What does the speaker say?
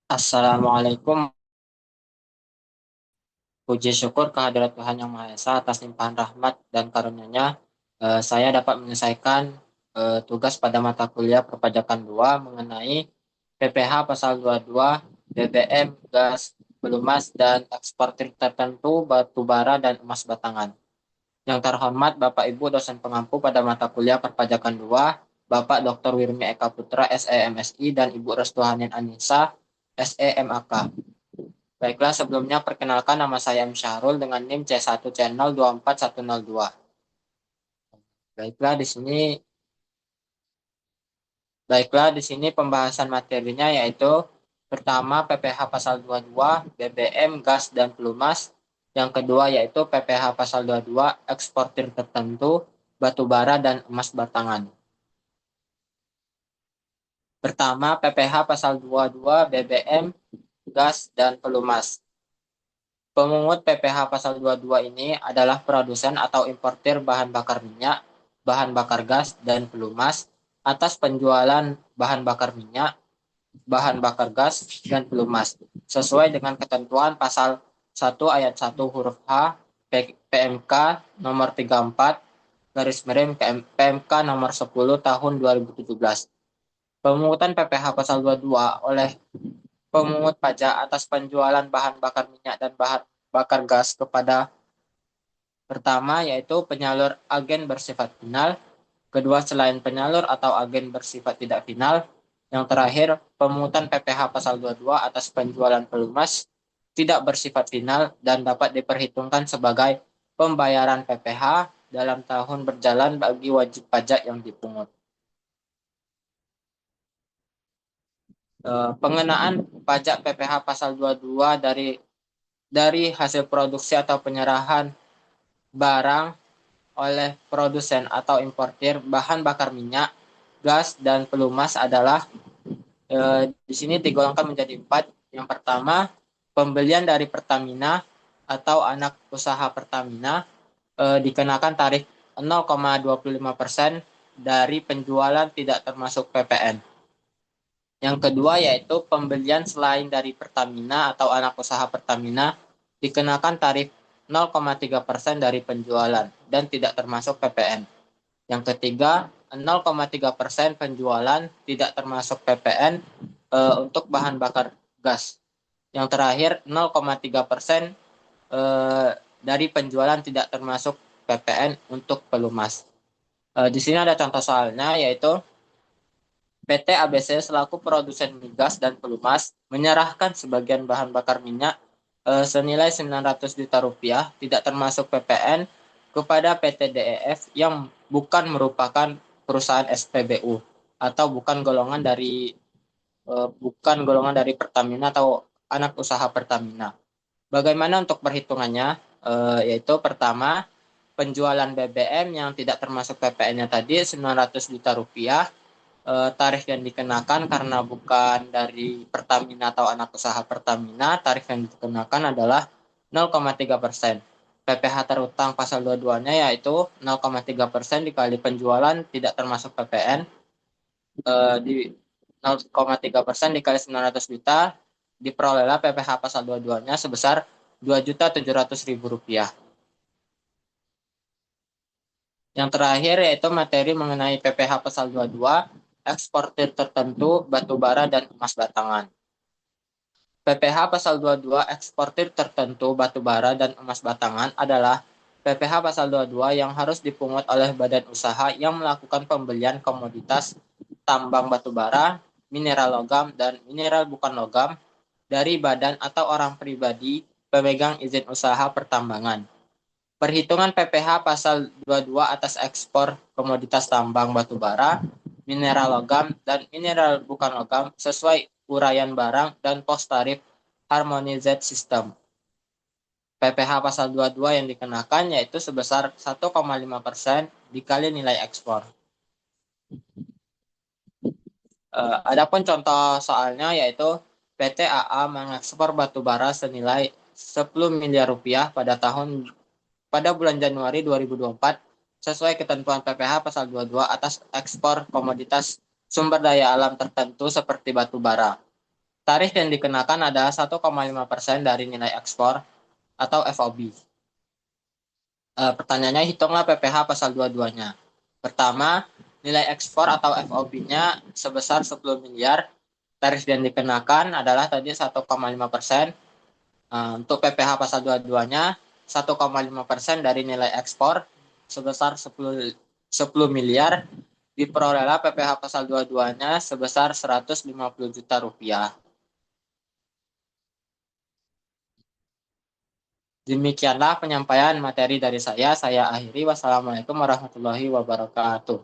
Assalamualaikum. Puji syukur kehadirat Tuhan Yang Maha Esa atas limpahan rahmat dan karunia-Nya. Saya dapat menyelesaikan tugas pada mata kuliah perpajakan 2 mengenai PPh pasal 22, BBM, gas, pelumas, dan eksportir tertentu, batu bara, dan emas batangan. Yang terhormat Bapak Ibu dosen pengampu pada mata kuliah perpajakan 2, Bapak Dr. Wirmi Eka Putra, SEMSI, dan Ibu Restuhanin Anissa, SEMAK. Baiklah, sebelumnya perkenalkan nama saya M. Syahrul dengan NIM C1C024102. Baiklah, di sini baiklah, di sini pembahasan materinya yaitu pertama PPh pasal 22 BBM, gas dan pelumas. Yang kedua yaitu PPh pasal 22 eksportir tertentu, batu bara dan emas batangan. Pertama PPh pasal 22 BBM, gas dan pelumas. Pemungut PPh pasal 22 ini adalah produsen atau importir bahan bakar minyak, bahan bakar gas, dan pelumas atas penjualan bahan bakar minyak, bahan bakar gas, dan pelumas sesuai dengan ketentuan pasal 1 ayat 1 huruf H PMK nomor 34 garis miring PMK nomor 10 tahun 2017. Pemungutan PPh pasal 22 oleh pemungut pajak atas penjualan bahan bakar minyak dan bahan bakar gas kepada pertama yaitu penyalur agen bersifat final, kedua selain penyalur atau agen bersifat tidak final, yang terakhir pemungutan PPh pasal 22 atas penjualan pelumas tidak bersifat final dan dapat diperhitungkan sebagai pembayaran PPh dalam tahun berjalan bagi wajib pajak yang dipungut. Pengenaan pajak PPh pasal 22 dari hasil produksi atau penyerahan barang oleh produsen atau importir bahan bakar minyak, gas, dan pelumas adalah di sini digolongkan menjadi 4. Yang pertama, pembelian dari Pertamina atau anak usaha Pertamina dikenakan tarif 0,25% dari penjualan tidak termasuk PPN. Yang kedua yaitu pembelian selain dari Pertamina atau anak usaha Pertamina dikenakan tarif 0,3% dari penjualan dan tidak termasuk PPN. Yang ketiga, 0,3% penjualan tidak termasuk PPN untuk bahan bakar gas. Yang terakhir, 0,3% dari penjualan tidak termasuk PPN untuk pelumas. Di sini ada contoh soalnya yaitu PT ABC selaku produsen migas dan pelumas menyerahkan sebagian bahan bakar minyak senilai 900 juta rupiah tidak termasuk PPN kepada PT DEF yang bukan merupakan perusahaan SPBU atau bukan golongan dari Pertamina atau anak usaha Pertamina. Bagaimana untuk perhitungannya? Yaitu pertama, penjualan BBM yang tidak termasuk PPN-nya tadi 900 juta rupiah, tarif yang dikenakan karena bukan dari Pertamina atau anak usaha Pertamina, tarif yang dikenakan adalah 0,3%. PPh terutang pasal 22-nya yaitu 0,3% dikali penjualan tidak termasuk PPN, di 0,3% dikali 900 juta diperolehlah PPh pasal 22-nya sebesar 2.700.000 rupiah. Yang terakhir yaitu materi mengenai PPh pasal 22 eksportir tertentu batu bara dan emas batangan. PPh pasal 22 eksportir tertentu batu bara dan emas batangan adalah PPh pasal 22 yang harus dipungut oleh badan usaha yang melakukan pembelian komoditas tambang batu bara, mineral logam, dan mineral bukan logam dari badan atau orang pribadi pemegang izin usaha pertambangan. Perhitungan PPh pasal 22 atas ekspor komoditas tambang batu bara, mineral logam, dan mineral bukan logam sesuai uraian barang dan pos tarif harmonized system. PPh pasal 22 yang dikenakan yaitu sebesar 1,5% dikali nilai ekspor. Adapun contoh soalnya yaitu PT AA mengekspor batu bara senilai 10 miliar rupiah pada bulan Januari 2024 sesuai ketentuan PPh pasal 22 atas ekspor komoditas sumber daya alam tertentu seperti batu bara. Tarif yang dikenakan adalah 1,5% dari nilai ekspor atau FOB. Pertanyaannya, hitunglah PPh pasal 22-nya. Pertama, nilai ekspor atau FOB-nya sebesar 10 miliar. Tarif yang dikenakan adalah tadi 1,5%. Untuk PPh pasal 22-nya 1,5% dari nilai ekspor sebesar 10 miliar diperolehlah PPh pasal 22-nya sebesar 150 juta rupiah. Demikianlah penyampaian materi dari saya. Saya akhiri. Wassalamualaikum warahmatullahi wabarakatuh.